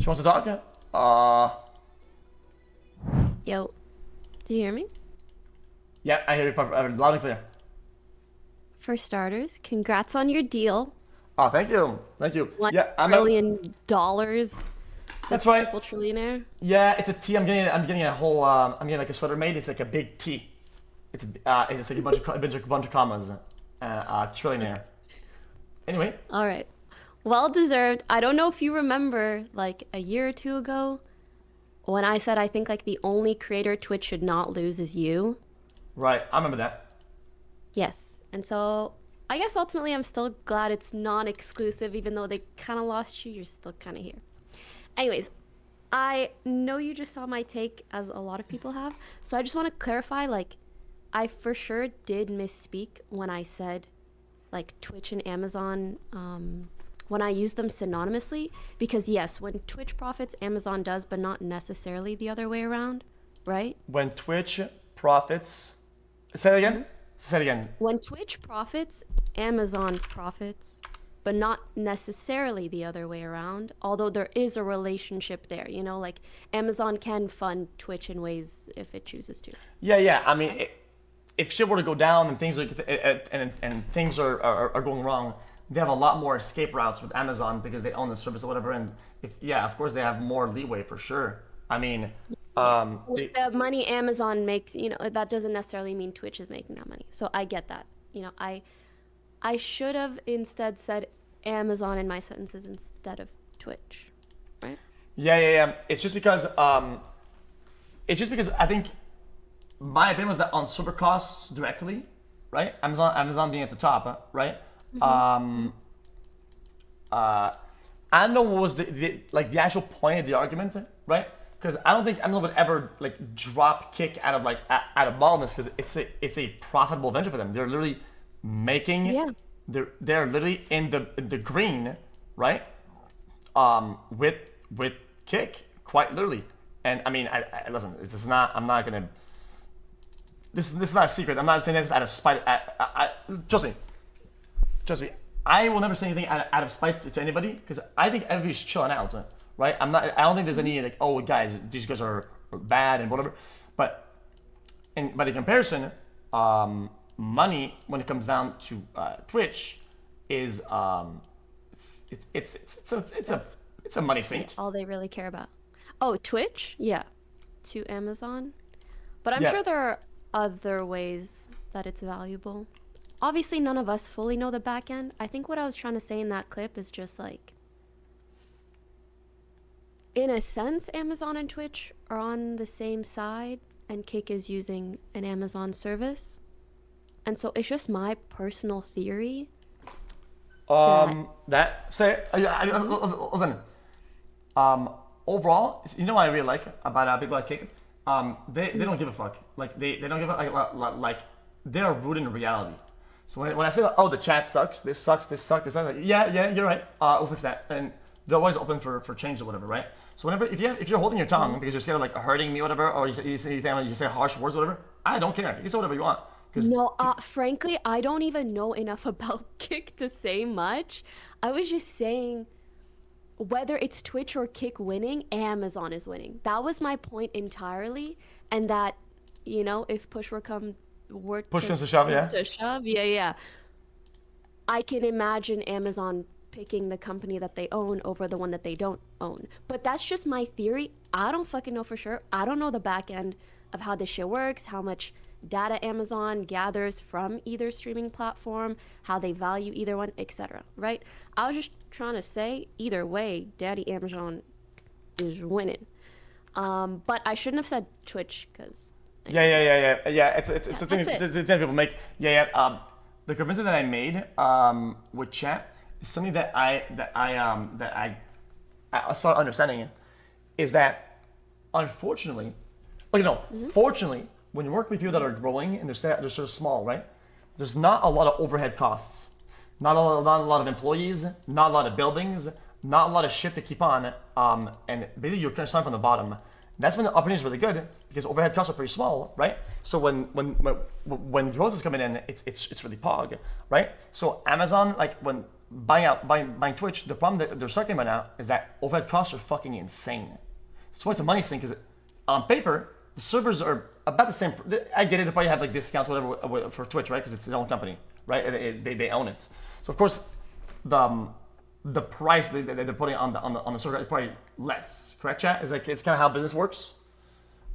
She wants to talk? Yo, do you hear me? Yeah, I hear you loud and clear. For starters, congrats on your deal. Oh, thank you. Thank you. $1 trillion. That's right. Triple trillionaire. Yeah, it's a T. I'm getting a whole. I'm getting like a sweater made. It's like a big T. It's like a bunch of commas. Trillionaire. Anyway. All right. Well deserved. I don't know if you remember, like a year or two ago, when I said I think like the only creator Twitch should not lose is you. Right. I remember that. Yes. And so I guess ultimately I'm still glad it's non-exclusive, even though they kind of lost you. You're still kind of here. Anyways, I know you just saw my take, as a lot of people have. So I just want to clarify, like, I for sure did misspeak when I said, like, Twitch and Amazon, when I use them synonymously. Because, yes, when Twitch profits, Amazon does, but not necessarily the other way around, right? When Twitch profits... Say it again? Mm-hmm. Say it again. When Twitch profits, Amazon profits, but not necessarily the other way around, although there is a relationship there, you know, like Amazon can fund Twitch in ways if it chooses to. Yeah. I mean, if shit were to go down and things are things are going wrong, they have a lot more escape routes with Amazon because they own the service or whatever. And of course they have more leeway for sure. I mean, the money Amazon makes, you know, that doesn't necessarily mean Twitch is making that money. So I get that. You know, I should have instead said Amazon in my sentences instead of Twitch, right? Yeah. It's just because I think my opinion was that on server costs directly, right? Amazon being at the top, right? Mm-hmm. I don't know what was the actual point of the argument, right? Because I don't think Amazon would ever like drop kick out of baldness because it's a profitable venture for them. They're literally making they're literally in the green, right? With kick, quite literally. And I mean, I listen. This is not gonna. This is not a secret. I'm not saying this out of spite. Trust me. I will never say anything out of spite to anybody because I think everybody's chilling out, right? I don't think there's any like, oh guys, these guys are bad and whatever. But in comparison, money when it comes down to Twitch is it's a money sink. All they really care about. Oh, Twitch? Yeah. To Amazon. But I'm sure there are other ways that it's valuable. Obviously, none of us fully know the back end. I think what I was trying to say in that clip is just like, in a sense, Amazon and Twitch are on the same side, and Kick is using an Amazon service. And so it's just my personal theory. Listen. Overall, you know what I really like about people like Kick? They don't give a fuck. Like they don't give a like they're rooted in reality. So when I say oh the chat sucks, this sucks, like, yeah, you're right. We'll fix that. And they're always open for change or whatever, right? So whenever if you're holding your tongue because you're scared of like hurting me or whatever, or you say harsh words or whatever, I don't care. You can say whatever you want. No, frankly, I don't even know enough about Kick to say much. I was just saying, whether it's Twitch or Kick winning, Amazon is winning. That was my point entirely, and that, you know, if push comes to shove, yeah. I can imagine Amazon picking the company that they own over the one that they don't own. But that's just my theory. I don't fucking know for sure. I don't know the back end of how this shit works, how much data Amazon gathers from either streaming platform, how they value either one, etc. Right? I was just trying to say, either way, Daddy Amazon is winning. But I shouldn't have said Twitch because. Yeah. It's a thing that people make. The comparison that I made with chat is something that I started understanding is that unfortunately, fortunately, when you work with people that are growing and they're sort of small, right? There's not a lot of overhead costs, not a lot of employees, not a lot of buildings, not a lot of shit to keep on, and basically you're kind of starting from the bottom. That's when the opportunity is really good because overhead costs are pretty small, right? So when growth is coming in, it's really pog, right? So Amazon, like when buying Twitch, the problem that they're talking about now is that overhead costs are fucking insane. That's why it's a money sink. Is on paper the servers are about the same. I get it. They probably have like discounts, whatever, for Twitch, right? Because it's their own company, right? They own it. So of course, the price that they're putting on the server is probably less. Correct, chat? It's like it's kind of how business works.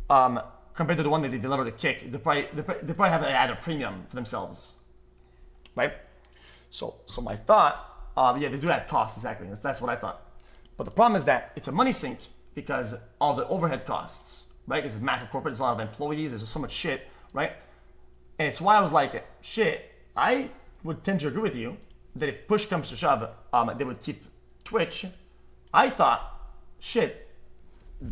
Compared to the one that they deliver to Kick, they probably have to add a premium for themselves, right? So my thought, yeah, they do have costs exactly. That's what I thought. But the problem is that it's a money sink because all the overhead costs, right? Because it's a massive corporate, there's a lot of employees, there's so much shit, right? And it's why I was like, shit, I would tend to agree with you that if push comes to shove, they would keep Twitch. I thought, shit,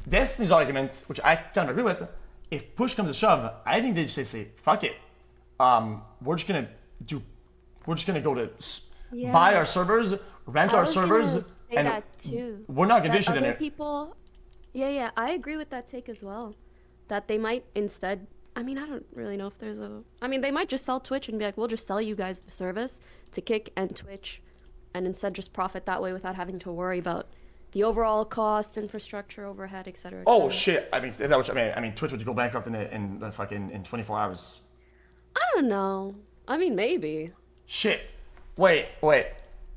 Destiny's argument, which I kind of agree with, if push comes to shove, I think they just say, fuck it. We're just gonna go to buy our servers, rent our servers, and that too. We're not gonna do shit in there. People, yeah, I agree with that take as well. That they might instead. I mean, I don't really know if there's a. I mean, they might just sell Twitch and be like, we'll just sell you guys the service to Kick and Twitch, and instead just profit that way without having to worry about the overall costs, infrastructure, overhead, etc. Oh shit! I mean, is that what you mean? I mean, Twitch would go bankrupt in 24 hours. I don't know. I mean, maybe. Shit. Wait.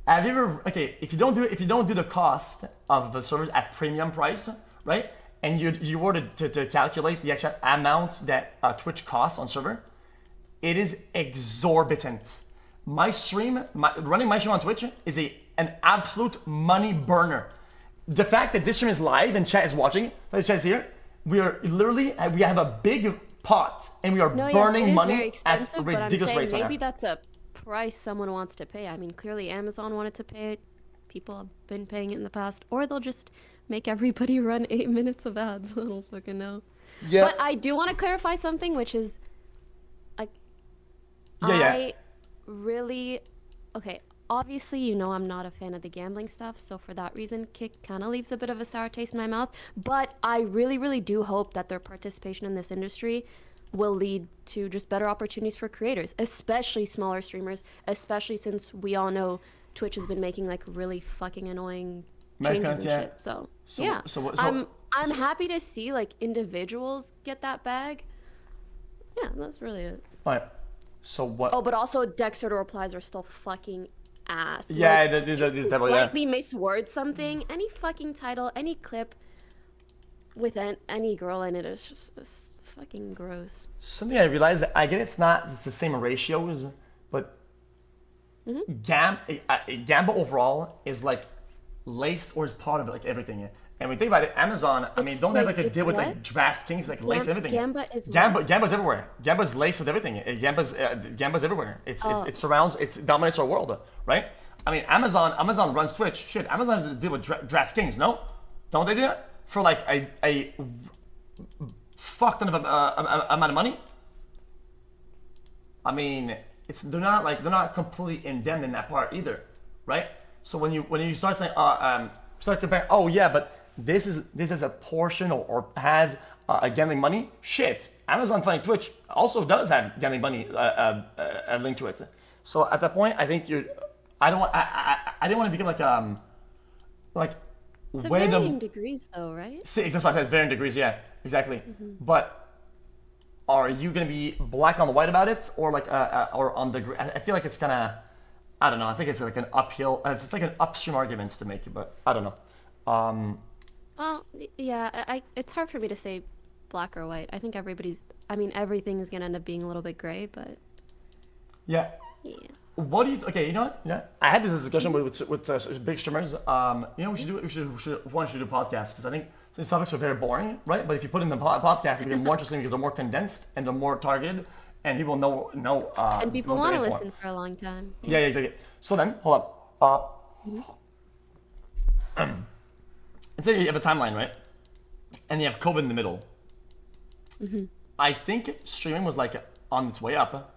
Have you ever? Okay, if you don't do the cost of the servers at premium price, right? And you were to calculate the actual amount that Twitch costs on server, it is exorbitant. My stream, running my stream on Twitch is an absolute money burner. The fact that this stream is live and chat is watching, the chat is here, we have a big pot and we are burning money at ridiculous rates. Maybe that's a price someone wants to pay. I mean, clearly Amazon wanted to pay it. People have been paying it in the past, or they'll just make everybody run 8 minutes of ads. I don't fucking know. Yeah. But I do want to clarify something, which is, I really, okay, obviously, you know I'm not a fan of the gambling stuff, so for that reason, Kick kind of leaves a bit of a sour taste in my mouth. But I really, really do hope that their participation in this industry will lead to just better opportunities for creators, especially smaller streamers, especially since we all know Twitch has been making like really fucking annoying changes and shit. So I'm happy to see like individuals get that bag. Yeah, that's really it. All right. So what? Oh, but also Dexter replies are still fucking ass. Yeah, like, the slightly misword something. Any fucking title, any clip with any girl in it is just it's fucking gross. Something I realized that I get it's not the same ratios, but Gamba overall is like laced or is part of it, like everything. And when you think about it, Amazon, I mean, don't have like a deal with like DraftKings, like laced everything. Gamba's everywhere. Gamba's laced with everything. Gamba's everywhere. It dominates our world, right? I mean, Amazon runs Twitch. Shit, Amazon has a deal with DraftKings, no? Don't they do that for like a fuck ton of amount of money? I mean, they're not completely indemned in that part either, right? So when you start saying start comparing, oh yeah, but this is a portion or has gambling money. Shit, Amazon funding Twitch also does have gambling money linked to it. So at that point, I think I didn't want to become like to varying degrees though, right? See, that's why I said it's varying degrees. Yeah, exactly. But are you gonna be black on white about it, or like or on the? I feel like it's kind of. I don't know. I think it's like an uphill. It's like an upstream argument to make, but I don't know. Well, yeah. It's hard for me to say black or white. I think everything is gonna end up being a little bit gray, but. Yeah. Yeah. What do you? Okay, you know what? Yeah, I had this discussion with big streamers. You know, we should do a podcast because I think these topics are very boring, right? But if you put in the podcast, it'll be more interesting because they're more condensed and they're more targeted. And people know. And people want to listen for a long time. Yeah, exactly. So then, hold up. Let's say you have a timeline, right? And you have COVID in the middle. I think streaming was like on its way up,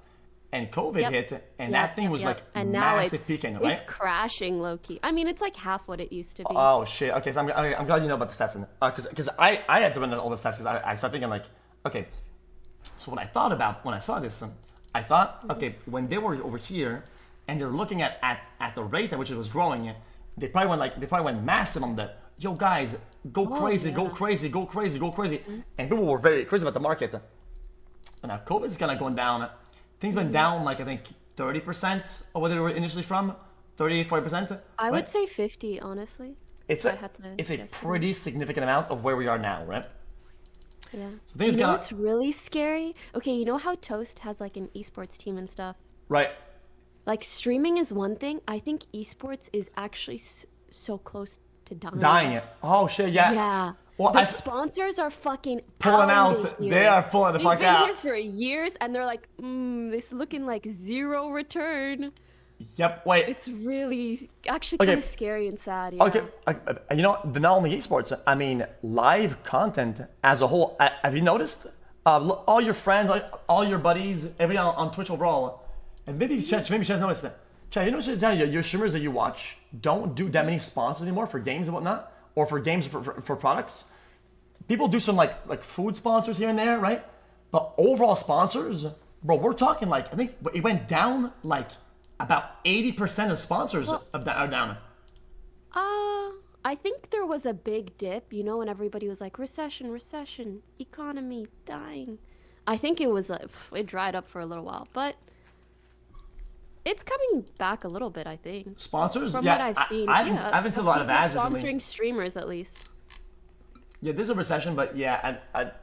and COVID hit, and that thing was like and massive peaking, right? It's crashing low key. I mean, it's like half what it used to be. Oh shit. Okay, so I'm glad you know about the stats, because I had to run all the stats because I started thinking like, okay. So what I thought about when I saw this, I thought, okay, when they were over here, and they're looking at the rate at which it was growing, they probably went massive on the, yo guys, go crazy, go crazy, go crazy, go crazy. And people were very crazy about the market. But now COVID's kind of going down. Things went down like I think 30% of what they were initially from, 30, 40%. I would say 50, honestly. It's a pretty significant amount of where we are now, right? Yeah. So things you know what's really scary? Okay, you know how Toast has like an esports team and stuff? Right. Like streaming is one thing. I think esports is actually so close to dying. Dying. Oh shit, yeah. Yeah. Well, the sponsors are fucking pulling out. They are pulling the fuck out. They've been here for years, and they're like, this is looking like zero return. Yep. Wait. It's really actually kind of scary and sad. Yeah. Okay. You know, not only esports. I mean, live content as a whole. Have you noticed? All your friends, all your buddies, everyone on Twitch overall, and maybe Chet noticed that. Chet, you notice that your streamers that you watch don't do that many sponsors anymore for games and whatnot. Or for games for products. People do some like food sponsors here and there, right? But overall sponsors, bro, we're talking like, I think it went down like about 80% of sponsors are down. I think there was a big dip, you know, when everybody was like, recession, economy dying. I think it was like, it dried up for a little while, but it's coming back a little bit, I think. Sponsors? From yeah, what I've seen. I haven't seen a lot of ads sponsoring recently. Streamers, at least. Yeah, there's a recession, but yeah,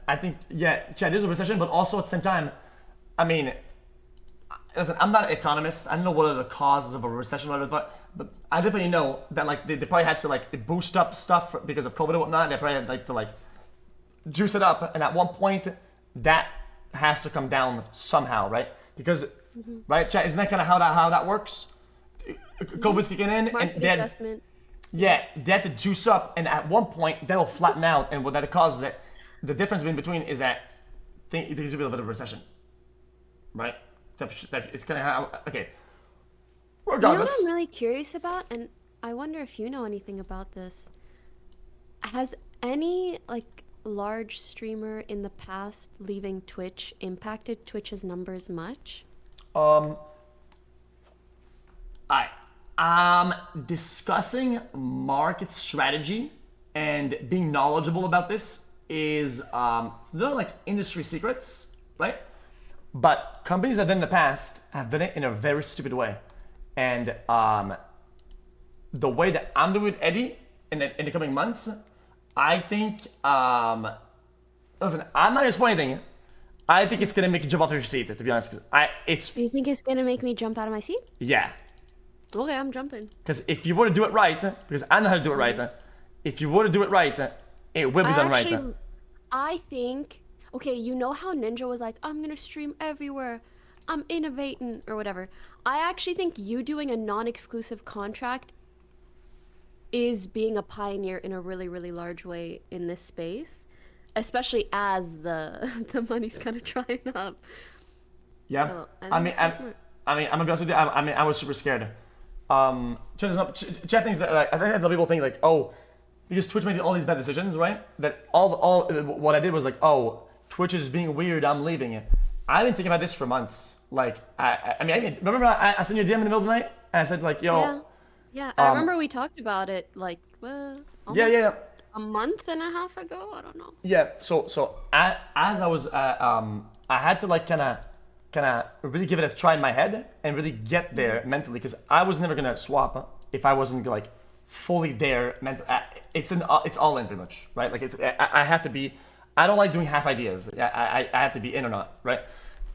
I think, yeah, Chad, there's a recession, but also at the same time, I mean, listen, I'm not an economist. I don't know what are the causes of a recession, but I definitely know that like they probably had to like boost up stuff because of COVID and whatnot. They probably had like to like juice it up, and at one point that has to come down somehow, right? Because right, Chat, isn't that kind of how that works? COVID's kicking in, Market and they had to juice up, and at one point that'll flatten out, and what that causes it, the difference in between is that there's a bit of a recession, right? It's kind of how okay. Regardless, You know what I'm really curious about, and I wonder if you know anything about this. Has any like large streamer in the past leaving Twitch impacted Twitch's numbers much? Discussing market strategy and being knowledgeable about this is they're like industry secrets, right? But companies that have done in the past have done it in a very stupid way. And the way that I'm doing with Eddie in the coming months, I think, listen, I'm not gonna spoil anything. I think it's gonna make you jump off your seat, to be honest. You think it's gonna make me jump out of my seat? Yeah. Okay, I'm jumping. Because if you were to do it right, because I know how to do it right, if you were to do it right, it will be done right. I think, okay, you know how Ninja was like, I'm gonna stream everywhere, I'm innovating, or whatever. I actually think you doing a non-exclusive contract is being a pioneer in a really, really large way in this space, especially as the money's kind of drying up. Yeah, so, I'm gonna be honest with you. I was super scared. Chat thinks that I think that people think like, oh, because Twitch made all these bad decisions, right? That all what I did was like, oh, Twitch is being weird, I'm leaving it. I've been thinking about this for months. Like, I mean, remember I sent you a DM in the middle of the night, and I said like, yo. Yeah, I remember we talked about it like, almost a month and a half ago. I don't know. Yeah. So as I was, I had to like kind of really give it a try in my head and really get there mentally, because I was never gonna swap if I wasn't like fully there mentally. It's all in pretty much, right? Like I have to be. I don't like doing half ideas. I have to be in or not, right?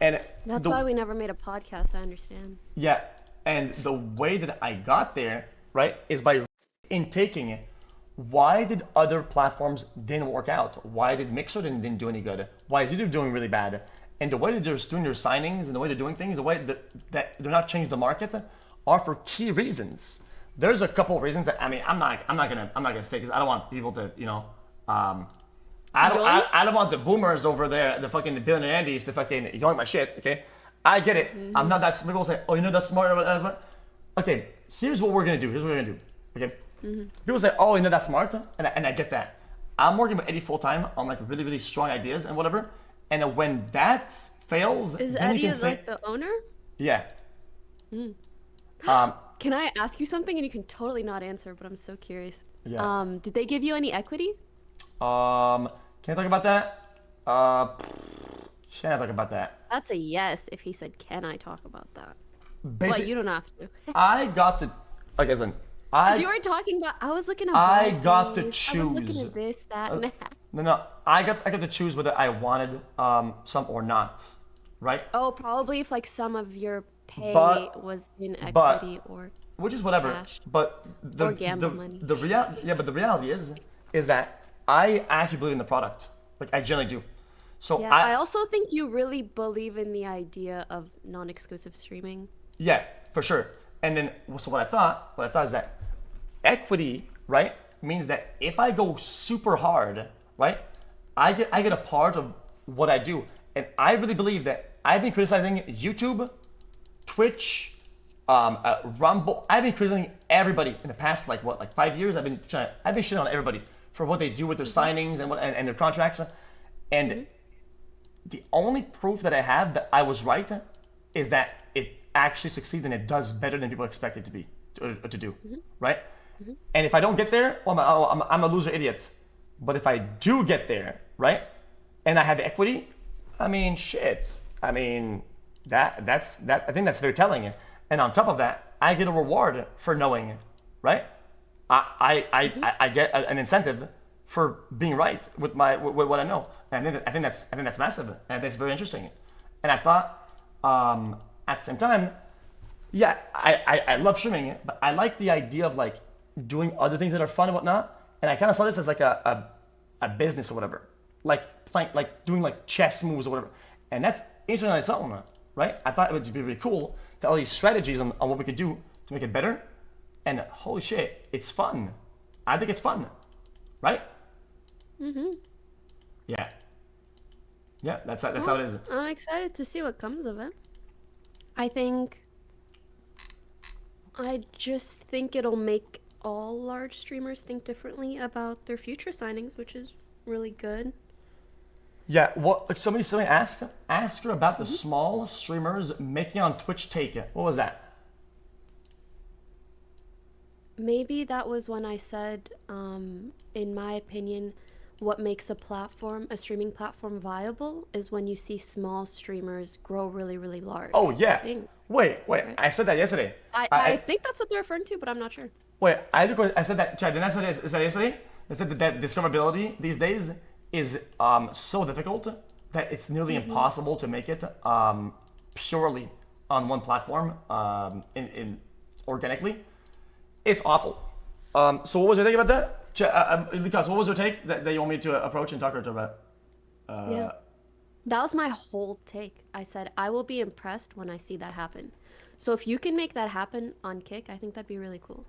And that's why we never made a podcast. I understand. Yeah, and the way that I got there, right, is by intaking it. Why did other platforms didn't work out? Why did Mixer didn't do any good? Why is YouTube doing really bad? And the way that they're doing their signings and the way they're doing things, the way that they're not changing the market, are for key reasons. There's a couple of reasons that I'm not gonna stay, because I don't want people to I don't want the boomers over there, the fucking billionaire Andes, to fucking yoink my shit. Okay, I get it. I'm not that smart. People say, oh, you know that's smart. Okay, here's what we're gonna do. Okay. People say, oh, you know that's smart, and I get that. I'm working with Eddie full time on like really, really strong ideas and whatever. And when that fails, is then Eddie we can say, like the owner? Yeah. Can I ask you something? And you can totally not answer, but I'm so curious. Yeah. Did they give you any equity? Can I talk about that? Can I talk about that? That's a yes if he said, can I talk about that? Basically, Well, you don't have to. I got to, like, as in, You were talking about, I was looking at I got to I was choose. looking at this, that, and that. No, I got to choose whether I wanted some or not, right? Oh, probably if like some of your pay But- was in but- equity or Which is whatever. Cash. But the Or gamble money. the reality is that I actually believe in the product. Like, I generally do. So yeah. I also think you really believe in the idea of non-exclusive streaming. yeah, for sure. And then, so what I thought is that equity, right, means that if I go super hard, right, I get a part of what I do. And I really believe that I've been criticizing YouTube, Twitch, Rumble. I've been criticizing everybody in the past, like 5 years. I've been shitting on everybody for what they do with their signings and their contracts. And the only proof that I have that I was right is that it actually succeeds and it does better than people expect it to be to do, right? And if I don't get there, well, I'm a loser idiot. But if I do get there, right, and I have equity, I mean, shit. I mean, that's I think that's very telling. And on top of that, I get a reward for knowing, right? I get an incentive for being right with what I know, and I think that's massive, and that's very interesting. And I thought, at the same time, yeah, I love streaming, but I like the idea of like doing other things that are fun and whatnot. And I kind of saw this as like a business or whatever, like playing, like doing like chess moves or whatever, and that's interesting on its own, right? I thought it would be really cool to all these strategies on what we could do to make it better. And holy shit, it's fun. I think it's fun, right? Yeah. Yeah, that's how it is. I'm excited to see what comes of it. I just think it'll make all large streamers think differently about their future signings, which is really good. Yeah, what somebody asked her about the small streamers making on Twitch take it. What was that? Maybe that was when I said, in my opinion, what makes a streaming platform viable is when you see small streamers grow really, really large. Oh yeah. Wait, Right. I said that yesterday. I think that's what they're referring to, but I'm not sure. Wait, I said that. Didn't I say that yesterday? I said that discoverability these days is so difficult that it's nearly impossible to make it purely on one platform in organically. It's awful. So what was your take about that? Lucas, what was your take that you want me to approach and talk to her about? Yeah. That was my whole take. I said, I will be impressed when I see that happen. So if you can make that happen on Kick, I think that'd be really cool.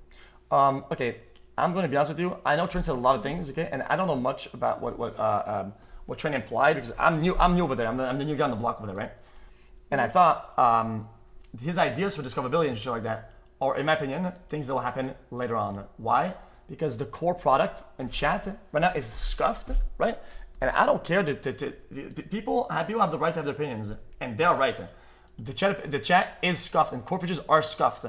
Okay, I'm going to be honest with you. I know Trent said a lot of things, okay, and I don't know much about what Trent implied because I'm new over there. I'm the new guy on the block over there, right? And I thought his ideas for discoverability and shit like that are, in my opinion, things that will happen later on. Why? Because the core product and chat right now is scuffed, right? And I don't care. People have the right to have their opinions, and they're right. The chat is scuffed, and core features are scuffed.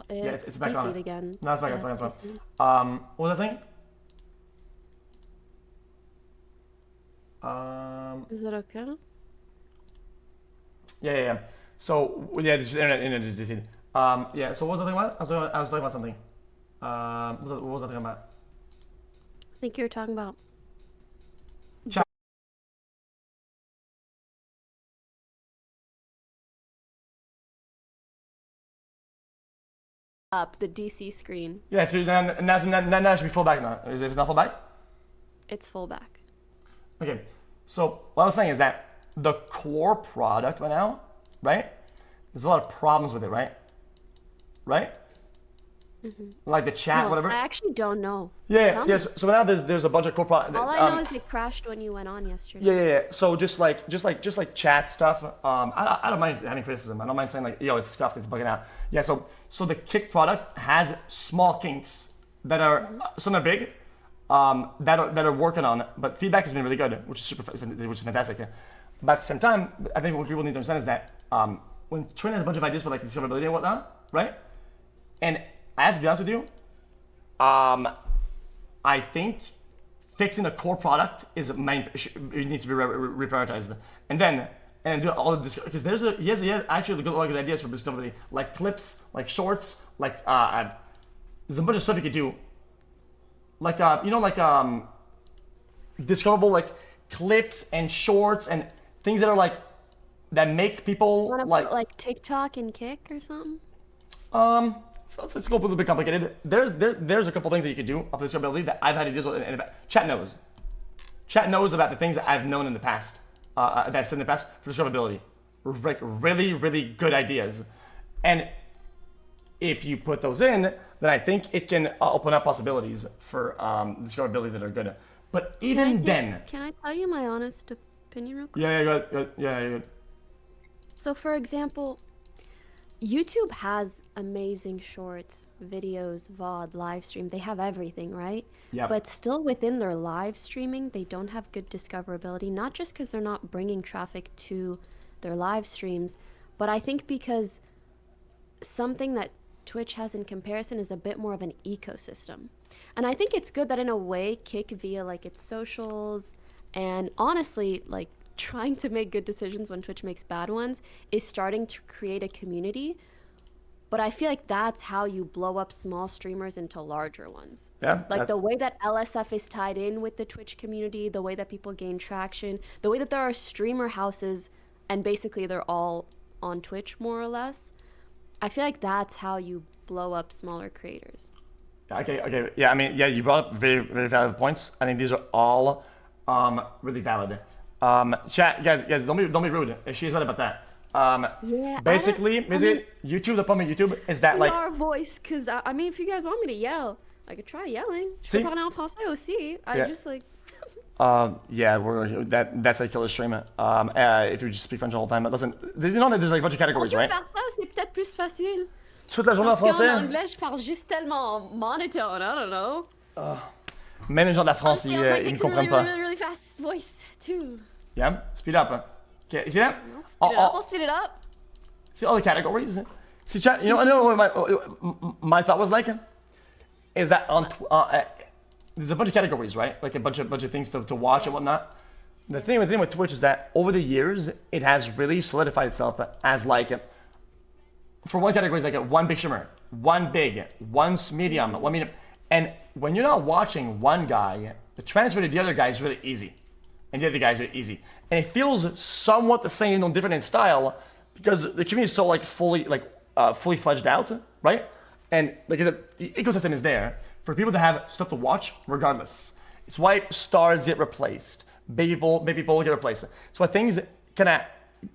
It's back on DC'd again. No, it's back Yeah, on. it's DC'd. What was I saying? Is it okay? Yeah. So yeah, this internet is DC'd. Yeah. So what was I talking about? I was talking about something. What was I talking about? I think you were talking about up the DC screen. Yeah. So now it should be full back now. Is it not full back? It's full back. Okay. So what I was saying is that the core product right now, right? There's a lot of problems with it, right? Right? Like the chat, No, whatever. I actually don't know. Yeah. Tell me. So now there's a bunch of core products. All I know is it crashed when you went on yesterday. Yeah. So just like chat stuff. I don't mind having criticism. I don't mind saying like, yo, it's scuffed, it's bugging out. Yeah. So the Kick product has small kinks that are some are big, that are working on, but feedback has been really good, which is fantastic. But at the same time, I think what people need to understand is that when Twin has a bunch of ideas for like discoverability and whatnot, right? And I have to be honest with you, I think fixing the core product is it needs to be reprioritized, and then do all the because he has actually good ideas for discoverability, like clips, like shorts, like there's a bunch of stuff you could do, like discoverable like clips and shorts and things that are like that make people like TikTok and Kick or something. So let's go a little bit complicated. There's a couple things that you could do of discoverability that I've had ideas with, and chat knows. Chat knows about the things that I've known in the past, that's in the past for discoverability. Like really, really good ideas. And if you put those in, then I think it can open up possibilities for discoverability that are good. But even then... Can I tell you my honest opinion real quick? Yeah, go ahead. So for example, YouTube has amazing shorts, videos, VOD, live stream. They have everything, right? Yeah. But still within their live streaming, they don't have good discoverability, not just because they're not bringing traffic to their live streams, but I think because something that Twitch has in comparison is a bit more of an ecosystem. And I think it's good that in a way, Kick via like its socials and honestly, like trying to make good decisions when Twitch makes bad ones is starting to create a community. But I feel like that's how you blow up small streamers into larger ones. Yeah. Like the way that LSF is tied in with the Twitch community, the way that people gain traction, the way that there are streamer houses and basically they're all on Twitch more or less. I feel like that's how you blow up smaller creators. Okay. Yeah, I mean, yeah, you brought up very, very valid points. I think these are all really valid. Chat, guys, don't be rude. She's right about that. Yeah. Basically, YouTube, the problem with YouTube is that like our voice, because I mean, if you guys want me to yell, I could try yelling. Je peux parler en français aussi. I just like. Yeah, that's a killer stream. If you just speak French the whole time, it doesn't. You know that there's like a bunch of categories, right? Faire ça, c'est peut-être plus facile. Toute la journée en français. En anglais, je parle juste tellement monotone. I don't know. Même les gens de la France, ils ne comprennent pas. Really fast voice too. Yeah, speed up. Okay, you see that? I'll speed it up. See all the categories? See, chat, I know what my thought was like? Is that there's a bunch of categories, right? Like a bunch of things to watch and whatnot. The thing with Twitch is that over the years, it has really solidified itself as like, for one category, it's like one big streamer, one big, one medium, one medium. And when you're not watching one guy, the transfer to the other guy is really easy. And the other guys are easy. And it feels somewhat the same, no different in style, because the community is so like fully fledged out, right? And like the ecosystem is there for people to have stuff to watch regardless. It's why stars get replaced, baby people get replaced. It's why things kind of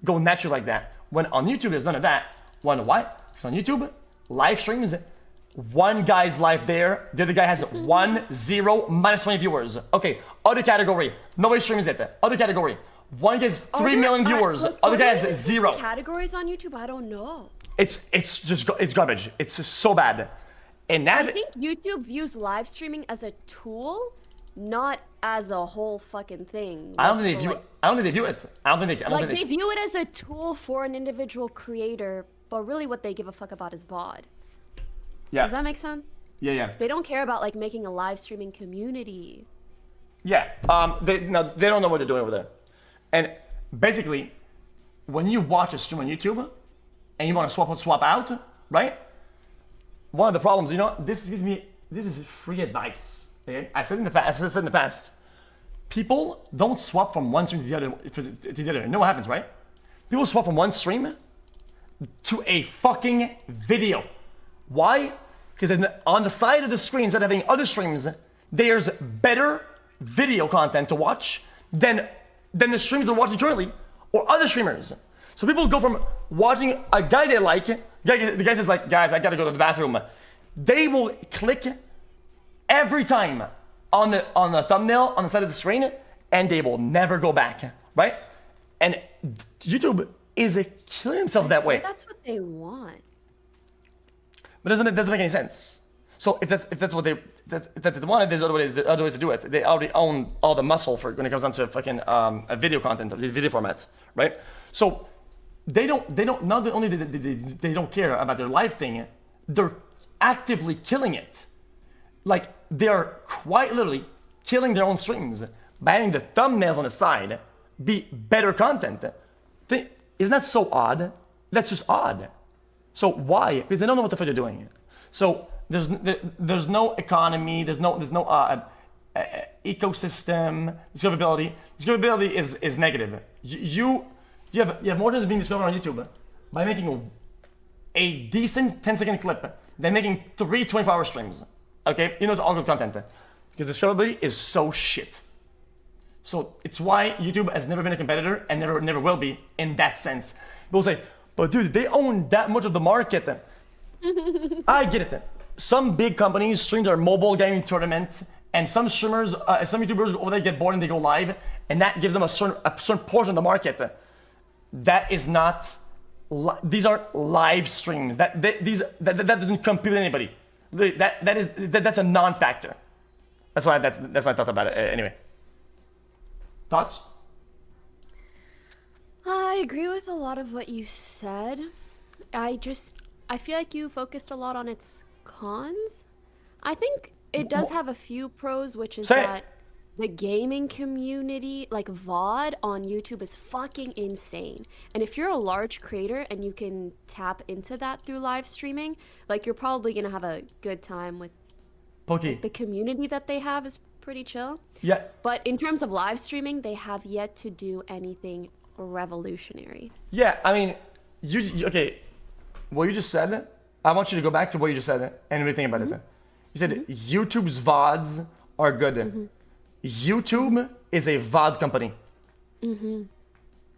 go naturally like that. When on YouTube there's none of that. Why? Because on YouTube, live streams, one guy's live there, the other guy has 1, 0, -20 viewers. Okay, other category, nobody streams it. Other category, one gets 3 million viewers, other guy has 0. Categories on YouTube? I don't know. It's garbage. It's just so bad. And that I think YouTube views live streaming as a tool, not as a whole fucking thing. I don't think they view it. I don't think they view it. They view it as a tool for an individual creator, but really what they give a fuck about is VOD. Yeah. Does that make sense? Yeah. They don't care about like making a live streaming community. Yeah. They don't know what they're doing over there. And basically, when you watch a stream on YouTube and you want to swap out, right? One of the problems, this is free advice. Okay? I've said in the past, people don't swap from one stream to the other. You know what happens, right? People swap from one stream to a fucking video. Why? Because on the side of the screen, instead of having other streams, there's better video content to watch than the streams they're watching currently or other streamers. So people go from watching a guy they like, the guy says like, guys, I gotta go to the bathroom. They will click every time on the thumbnail on the side of the screen and they will never go back, right? And YouTube is killing themselves that way. That's what they want. But it doesn't make any sense. So if that's what they wanted, there's other ways to do it. They already own all the muscle for when it comes down to fucking a video content, the video format, right? So they don't not only they don't care about their live thing, they're actively killing it. Like they are quite literally killing their own streams by having the thumbnails on the side be better content. Isn't that so odd? That's just odd. So why? Because they don't know what the fuck they're doing. So there's no economy. There's no ecosystem. Discoverability. Discoverability is negative. You have more chance of being discovered on YouTube by making a decent 10-second clip than making 3 24-hour streams. Okay, it's all good content because discoverability is so shit. So it's why YouTube has never been a competitor and never will be in that sense. People say, but dude, they own that much of the market. I get it. Some big companies stream their mobile gaming tournament, and some streamers, some YouTubers over there get bored and they go live, and that gives them a certain portion of the market. That is not. These aren't live streams. That doesn't compete with anybody. That's a non-factor. That's my thought about it. Anyway. Thoughts? I agree with a lot of what you said. I feel like you focused a lot on its cons. I think it does have a few pros, which is that the gaming community, like VOD on YouTube, is fucking insane. And if you're a large creator and you can tap into that through live streaming, like you're probably gonna have a good time with the community that they have is pretty chill. Yeah. But in terms of live streaming, they have yet to do anything revolutionary. Yeah, I mean, okay, what you just said, I want you to go back to what you just said and really think about it. You said YouTube's VODs are good. YouTube is a VOD company. I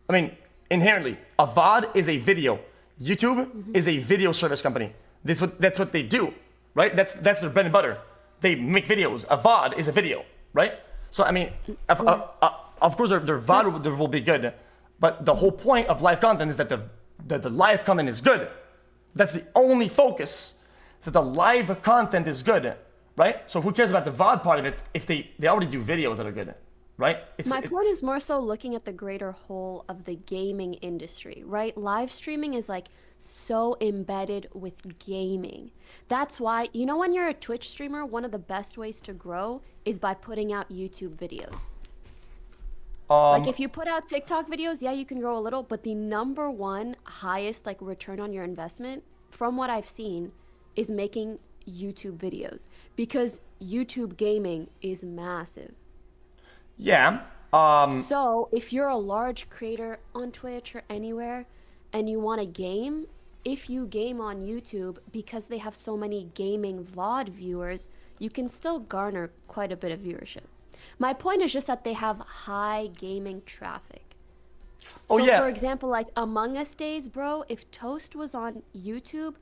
mean, inherently, a VOD is a video. YouTube is a video service company. That's what they do, right? That's their bread and butter. They make videos. A VOD is a video, right? So I mean, of course, their VOD will be good, but the whole point of live content is that the live content is good. That's the only focus. So the live content is good, right? So who cares about the VOD part of it if they already do videos that are good, right? My point is more so looking at the greater whole of the gaming industry, right? Live streaming is like so embedded with gaming. That's why, when you're a Twitch streamer, one of the best ways to grow is by putting out YouTube videos. Like if you put out TikTok videos, yeah, you can grow a little, but the number one highest like return on your investment, from what I've seen, is making YouTube videos, because YouTube gaming is massive. Yeah. So if you're a large creator on Twitch or anywhere and you want to game, if you game on YouTube, because they have so many gaming VOD viewers, you can still garner quite a bit of viewership. My point is just that they have high gaming traffic. Oh, so yeah. For example, like Among Us Days, bro, if Toast was on YouTube,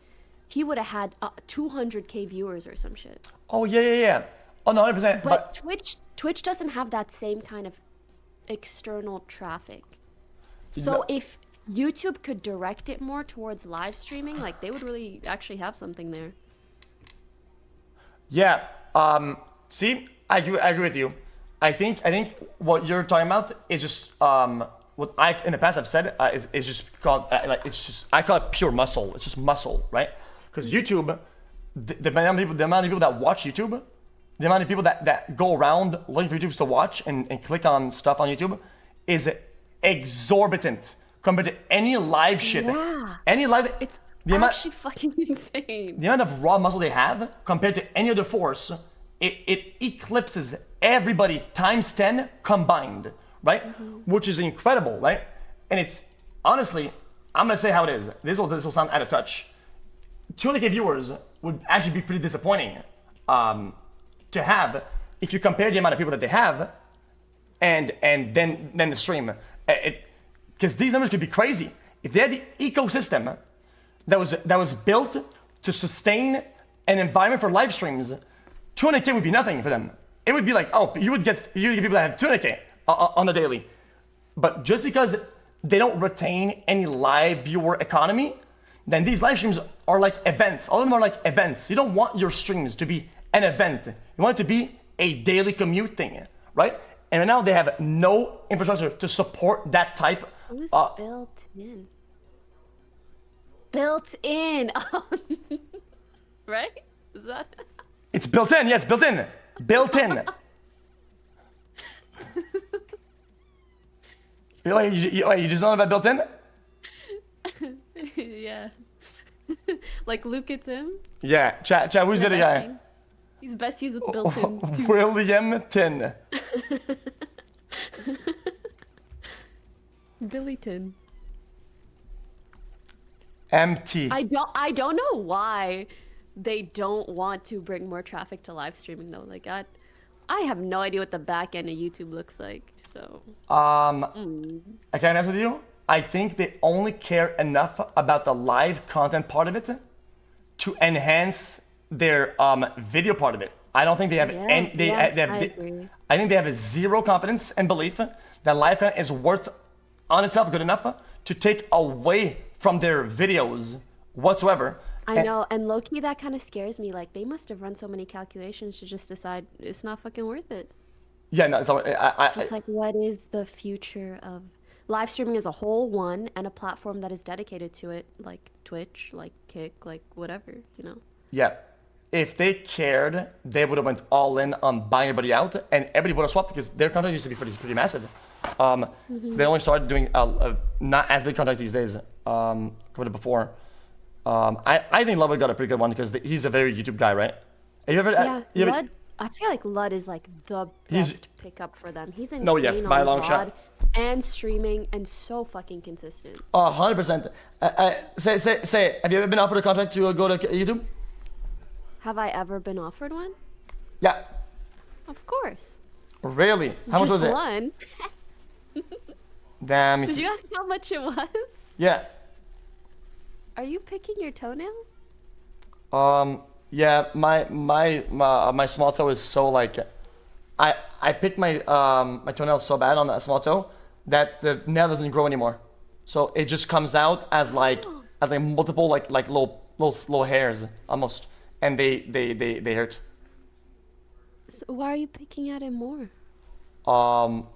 he would have had 200K viewers or some shit. Oh, yeah. Oh, no, 100%. But Twitch doesn't have that same kind of external traffic. So if YouTube could direct it more towards live streaming, like they would really actually have something there. Yeah. See, I agree with you. I think what you're talking about is just what I in the past I've said is just called I call it pure muscle. It's just muscle, right? Because YouTube, the amount of people that watch YouTube, the amount of people that go around looking for YouTubers to watch and click on stuff on YouTube is exorbitant compared to any live shit. Yeah. Any live. It's actually fucking insane. The amount of raw muscle they have compared to any other force, it eclipses everybody times 10 combined, right? Which is incredible, right? And it's honestly, I'm gonna say how it is. This will sound out of touch. 200K viewers would actually be pretty disappointing to have if you compare the amount of people that they have and then the stream. Because these numbers could be crazy. If they had the ecosystem that was built to sustain an environment for live streams, 200K would be nothing for them. It would be like, you would get people that have 200K on the daily. But just because they don't retain any live viewer economy then these live streams are like events. All of them are like events. You don't want your streams to be an event. You want it to be a daily commute thing, right? And right now they have no infrastructure to support that type. Who's built in? Built in. Right? Is that? It's built in. Yes, built in. Built in. you just know about built in? Yeah. Like Luke, it's him? Yeah. Chat, who's the other guy? He's best used with built in. Too. William Tin. Billy Tin. MT. I don't know why they don't want to bring more traffic to live streaming though. Like I have no idea what the back end of YouTube looks like. So I can't answer you. I think they only care enough about the live content part of it to enhance their video part of it. I don't think they have any. I think they have a zero confidence and belief that live content is worth on itself good enough to take away from their videos whatsoever. I know, and low-key that kind of scares me. Like they must have run so many calculations to just decide it's not fucking worth it. Yeah, no. So it's like, what is the future of live streaming as a whole? One, and a platform that is dedicated to it, like Twitch, like Kick, like whatever, you know. Yeah. If they cared, they would have went all in on buying everybody out, and everybody would have swapped because their content used to be pretty massive. They only started doing not as big content these days compared to before. I think Lud got a pretty good one because he's a very YouTube guy, right? Have you ever, Lud, I feel like Lud is like the best pickup for them. He's insane by a on long VOD shot. and streaming and so fucking consistent. 100%. Say, have you ever been offered a contract to go to YouTube? Have I ever been offered one? Yeah. Of course. Really? How much was it? One. Damn. Did you ask how much it was? Yeah. Are you picking your toenail? Yeah. My small toe is so like, I picked my my toenail so bad on that small toe that the nail doesn't grow anymore. So it just comes out as like multiple like little hairs almost, and they hurt. So why are you picking at it more?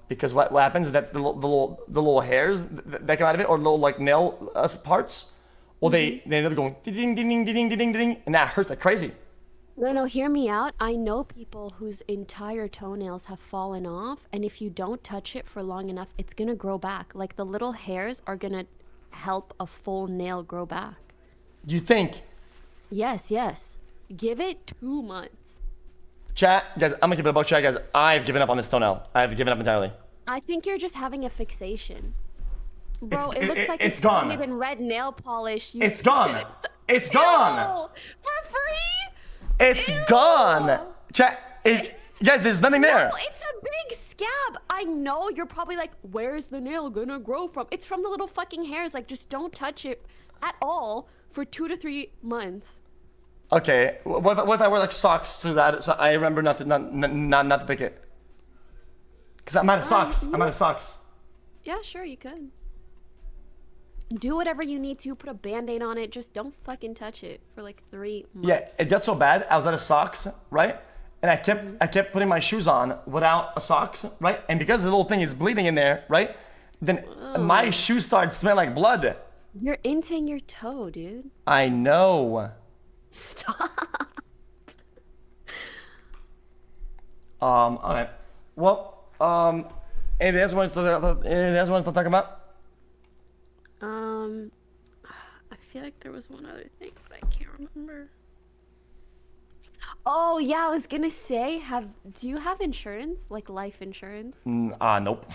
Because what happens is that the little hairs that come out of it, or little like nail parts, well they end up going ding ding ding ding ding ding ding, and that hurts like crazy. No, hear me out. I know people whose entire toenails have fallen off, and if you don't touch it for long enough, it's gonna grow back. Like the little hairs are gonna help a full nail grow back. You think? Yes. Give it 2 months. Chat, guys, I'm gonna keep it about chat, guys. I've given up on this toenail. I've given up entirely. I think you're just having a fixation. Bro, it looks like it's gone. Not even red nail polish. It's gone. It's gone. For free? It's gone. Chat, guys, there's nothing there. No, it's a big scab. I know you're probably like, where's the nail gonna grow from? It's from the little fucking hairs. Like, just don't touch it at all for 2 to 3 months. Okay, what if I wear like socks to that? So I remember not to pick it. Cause I'm out of socks. I'm out of socks. Yeah, sure, you could. Do whatever you need to. Put a band-aid on it. Just don't fucking touch it for like 3 months. Yeah, it got so bad. I was out of socks, right? And I kept putting my shoes on without a socks, right? And because the little thing is bleeding in there, right? Then my shoes started smelling like blood. You're inting your toe, dude. I know. Stop. Alright. Well, anything else you want to talk about? I feel like there was one other thing, but I can't remember. Oh yeah, I was gonna say, do you have insurance, like life insurance? Nope.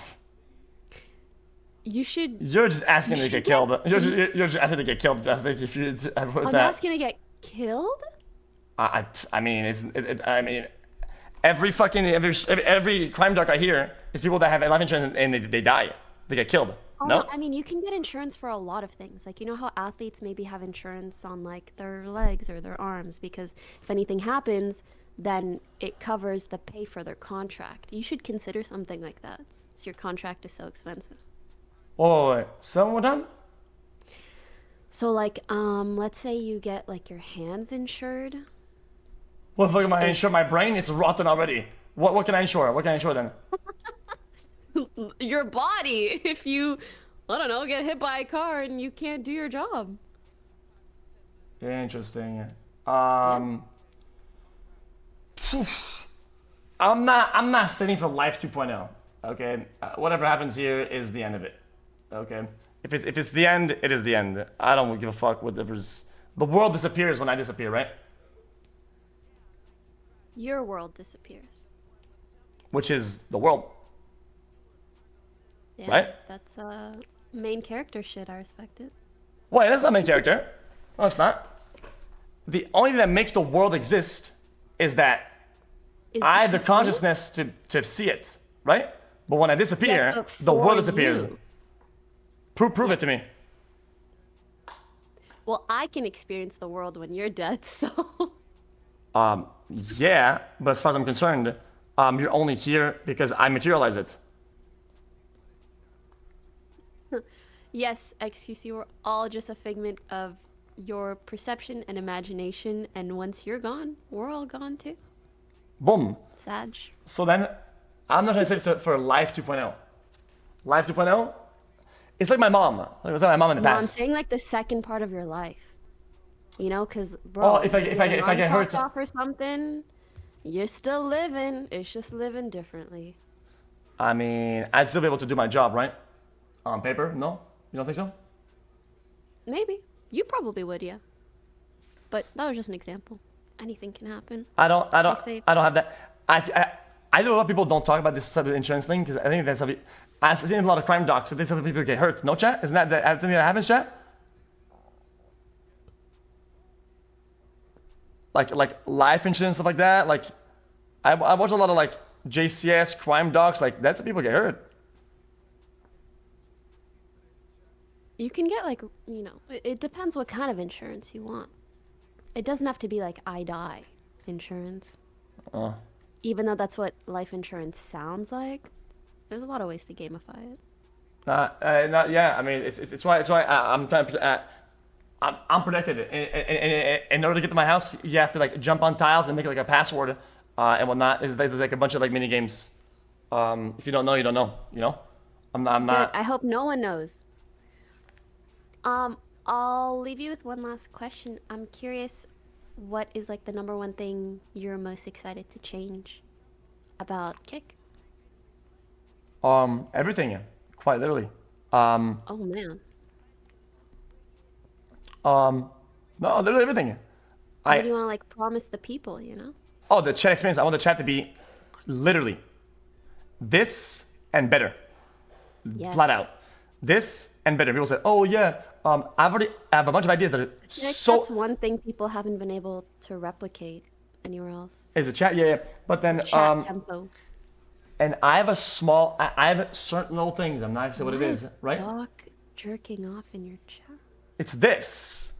You should. You're just asking to get killed. You're just asking to get killed. I think if you put I'm that. asking to get killed. I mean, I mean, every crime doc I hear is people that have life insurance and they die. They get killed. Oh, No? I mean, you can get insurance for a lot of things. Like, you know how athletes maybe have insurance on like their legs or their arms because if anything happens, then it covers the pay for their contract. You should consider something like that. So your contract is so expensive. Oh, wait. So one more time? So like, let's say you get like your hands insured. What the fuck am I insure? My brain? It's rotten already. What can I insure? What can I insure then? Your body, if you, I don't know, get hit by a car and you can't do your job. Interesting. I'm not setting for life 2.0. Okay, whatever happens here is the end of it. Okay, if it's the end, it is the end. I don't give a fuck whatever's. The world disappears when I disappear, right? Your world disappears. Which is the world. Yeah, right? That's main character shit. I respect it. Wait, that's not main character. No, it's not. The only thing that makes the world exist is that I have the consciousness to see it, right? But when I disappear, yes, the world disappears. You. Prove it to me. Well, I can experience the world when you're dead, so. Yeah, but as far as I'm concerned, you're only here because I materialize it. Yes, xQc, we're all just a figment of your perception and imagination, and once you're gone, we're all gone too. Boom. Sag. So then, I'm not trying to say for life 2.0. Life 2.0, it's like my mom. Like I was like my mom in the No, past. I'm saying like the second part of your life. You know, because bro, if I get hurt off or something, you're still living. It's just living differently. I mean, I'd still be able to do my job, right? On paper, no? You don't think so? Maybe. You probably would, yeah. But that was just an example. Anything can happen. I don't have that. I know a lot of people don't talk about this type of insurance thing because I think that's something. I've seen a lot of crime docs. So they say people get hurt. No, chat? Isn't that something that happens, chat? Like life insurance, stuff like that. Like, I watch a lot of like JCS crime docs. Like that's how people get hurt. You can get like, you know, it depends what kind of insurance you want. It doesn't have to be like I die insurance. Even though that's what life insurance sounds like, there's a lot of ways to gamify it. Yeah, I mean, it's why I'm trying to. I'm protected. In order to get to my house, you have to like jump on tiles and make it like a password and whatnot. There's like a bunch of like mini games. If you don't know, you don't know. You know, I'm not. Good. I hope no one knows. I'll leave you with one last question. I'm curious, what is like the #1 thing you're most excited to change about Kick? Everything, quite literally. Oh man. No, literally everything. What do you want to like promise the people, you know? Oh, the chat experience. I want the chat to be literally this and better. Yes. Flat out. This and better. People say, oh yeah, I have a bunch of ideas that are so. That's one thing people haven't been able to replicate anywhere else. Is the chat? Yeah. But then Chat tempo. And I have I have certain little things. I'm not gonna say what it is, right? Doc jerking off in your chat. It's this.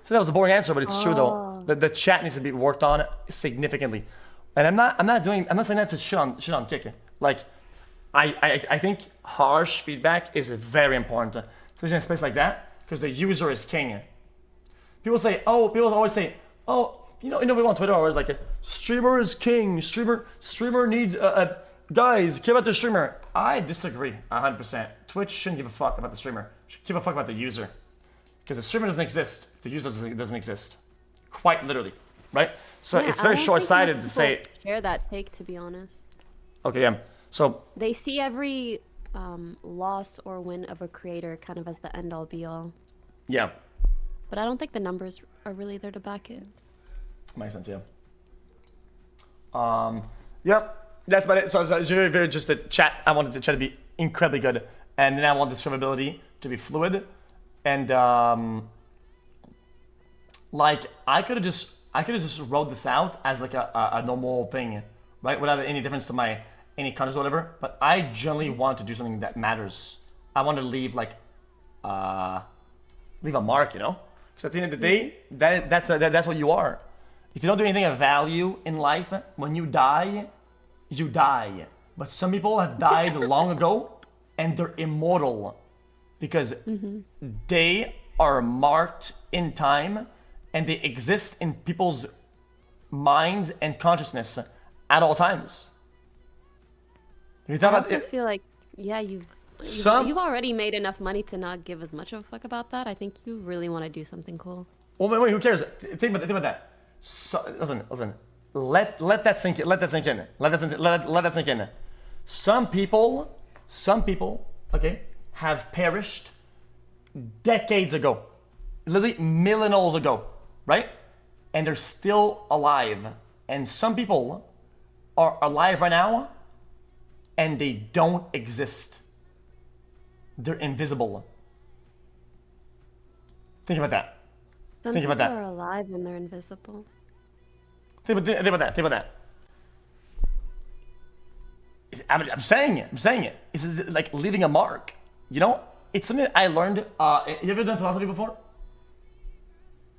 So that was a boring answer, but it's true though. The chat needs to be worked on significantly. And I'm not saying that to shit on Kick. Like I think harsh feedback is very important, especially in a space like that, because the user is king. People always say, oh, you know, people on Twitter are always like, streamer is king. Streamer needs guys, care about the streamer. I disagree 100%. Twitch shouldn't give a fuck about the streamer. Should give a fuck about the user, because the streamer doesn't exist if the user doesn't exist. Quite literally, right? So Yeah, it's very short-sighted to say. Share that take, to be honest. Okay, yeah. So they see every loss or win of a creator kind of as the end all be all. Yeah. But I don't think the numbers are really there to back it. Makes sense, yeah. Yep, that's about it. So it's very just the chat. I wanted the chat to be incredibly good, and then I want the discoverability to be fluid, and like I could have just wrote this out as like a normal thing, right, without any difference to my any context or whatever. But I generally want to do something that matters. I want to leave like leave a mark, you know, because at the end of the day, that's what you are. If you don't do anything of value in life, when you die, you die. But some people have died long ago, and they're immortal. because they are marked in time and they exist in people's minds and consciousness at all times. You I also feel like, yeah, you've already made enough money to not give as much of a fuck about that. I think you really want to do something cool. Well, wait, who cares? Think about that. Listen. Let that sink in. Let that sink in. Some people, okay, have perished decades ago, literally millennials ago, right? And they're still alive. And some people are alive right now, and they don't exist. They're invisible. Think about that. Some people are alive and they're invisible. Think about that. I'm saying it. It's like leaving a mark. You know, it's something that I learned. You ever done philosophy before?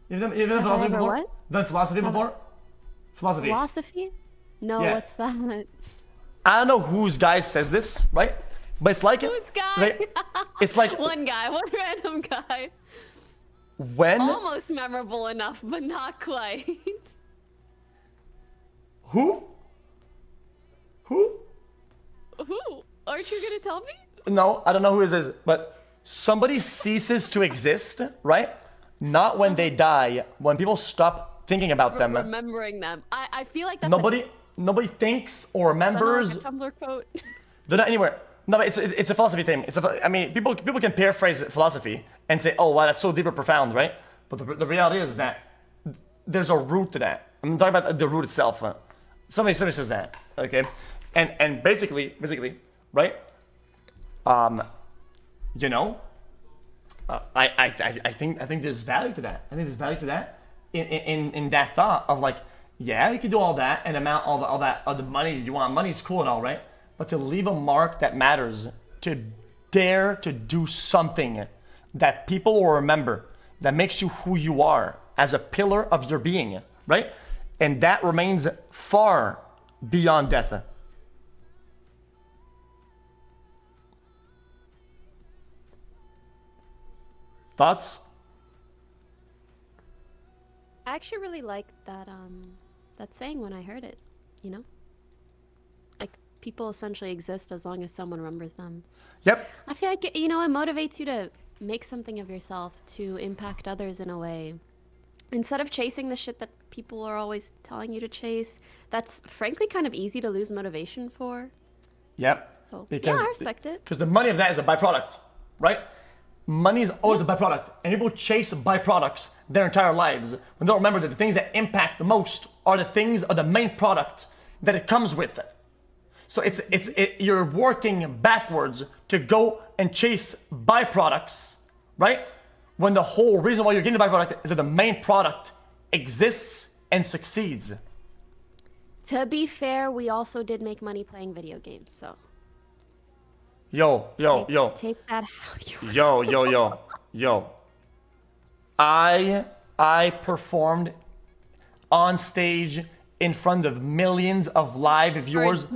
You ever done philosophy before? What? Done philosophy before? Philosophy. Philosophy? No, Yeah. what's that? I don't know whose guy says this, right? But it's like Whose guy? it's like One guy, one random guy. when Almost memorable enough, but not quite. Who? Who? Aren't you gonna tell me? No, I don't know who it is, but somebody ceases to exist, right? Not when they die, when people stop thinking about them. Remembering them. I feel like that's Nobody thinks or remembers. like a Tumblr quote. They're not anywhere. No, but it's a philosophy thing. I mean, people can paraphrase philosophy and say, oh, wow, that's so deep or profound, right? But the reality is that there's a root to that. I'm talking about the root itself. Somebody says that, okay? And basically, right? You know, I think there's value to that. I think there's value to that in that thought of like, yeah, you can do all that and amount all that the money you want. Money's cool and all, right? But to leave a mark that matters, to dare to do something that people will remember, that makes you who you are as a pillar of your being, right? And that remains far beyond death. Thoughts? I actually really liked that saying when I heard it, you know? Like, people essentially exist as long as someone remembers them. Yep. I feel like, you know, it motivates you to make something of yourself, to impact others in a way. Instead of chasing the shit that people are always telling you to chase, that's frankly kind of easy to lose motivation for. Yep. So, Because, yeah, I respect it. Because the money of that is a byproduct, right? Money is always a byproduct, and people chase byproducts their entire lives when they don't remember that the things that impact the most are the main product that it comes with. So you're working backwards to go and chase byproducts, right? When the whole reason why you're getting the byproduct is that the main product exists and succeeds. To be fair, we also did make money playing video games, so. Yo. Take that how you Yo. I performed on stage in front of millions of live viewers.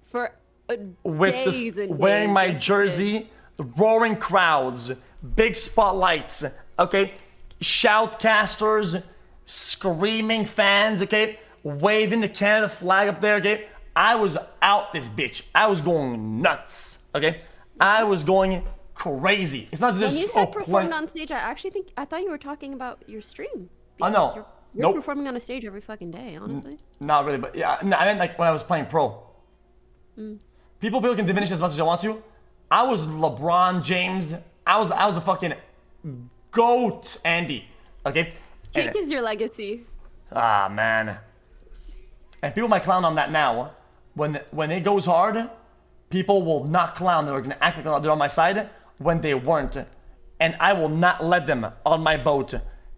For days. Wearing my jersey, roaring crowds, big spotlights, okay? Shoutcasters, screaming fans, okay? Waving the Canada flag up there, okay? I was out this bitch. I was going nuts, okay? I was going crazy. It's not just when you said performed on stage, I thought you were talking about your stream. Oh no. You're performing on a stage every fucking day, honestly. Not really, but yeah, I meant like when I was playing pro. People can diminish as much as they want to. I was LeBron James. I was the fucking GOAT, Andy. Okay? Kick is your legacy. Ah, man. And people might clown on that now. When it goes hard, people will not clown. They're gonna act like they're on my side when they weren't. And I will not let them on my boat.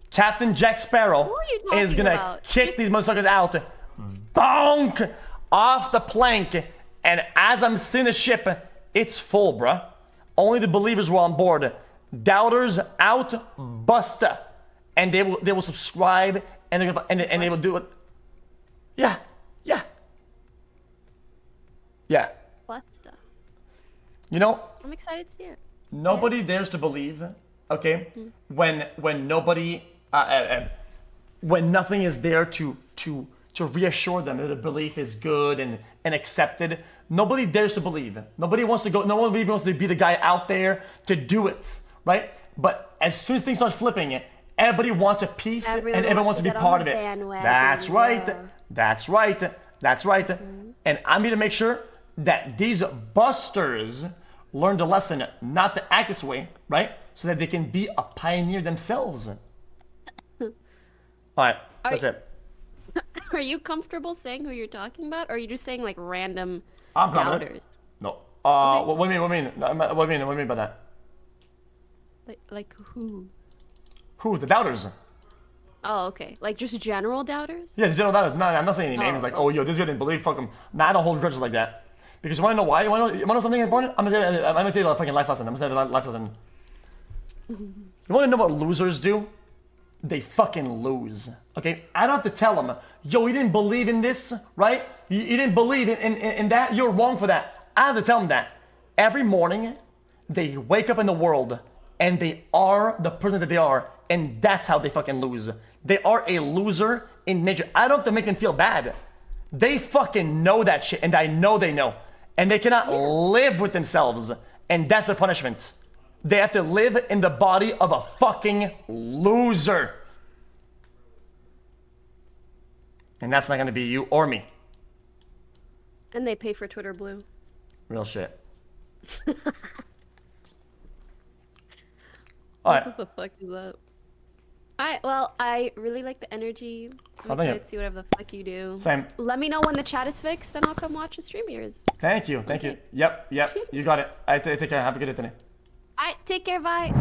Captain Jack Sparrow is gonna kick these motherfuckers out. Bonk! Off the plank. And as I'm seeing the ship, it's full, bruh. Only the believers were on board. Doubters out, busta. And they will subscribe and they will do it. Yeah. Busta. You know, I'm excited to see it. nobody dares to believe, okay, when nobody, when nothing is there to reassure them that the belief is good and accepted. Nobody dares to believe. Nobody wants to go. Nobody wants to be the guy out there to do it, right? But as soon as things start flipping, everybody wants a piece and everyone wants to be part of it. That's right. Yeah. That's right. That's right. And I'm here to make sure that these busters learn the lesson not to act this way, right? So that they can be a pioneer themselves. All right, that's it. Are you comfortable saying who you're talking about, or are you just saying like random I'm doubters? No. Okay. What do you mean? What do you mean by that? Like who? Who? The doubters. Oh, okay. Like just general doubters? Yeah, the general doubters. No, I'm not saying any names. Like, oh, yo, this guy didn't believe. Fuck him. Nah, I don't hold grudges like that. Because you want to know why? You want to know something important? I'm gonna tell you a fucking life lesson. I'm gonna tell you a life lesson. You want to know what losers do? They fucking lose. Okay? I don't have to tell them, yo, you didn't believe in this, right? You didn't believe in that. You're wrong for that. I have to tell them that. Every morning, they wake up in the world and they are the person that they are. And that's how they fucking lose. They are a loser in nature. I don't have to make them feel bad. They fucking know that shit, and I know they know. And they cannot live with themselves. And that's the punishment. They have to live in the body of a fucking loser. And that's not gonna be you or me. And they pay for Twitter Blue. Real shit. Alright. What the fuck is up? Alright, well, I really like the energy. I'm excited to see whatever the fuck you do. Same. Let me know when the chat is fixed and I'll come watch a stream of yours. Thank you. Thank you. Yep. You got it. I take care. Have a good day today. Alright, take care, bye.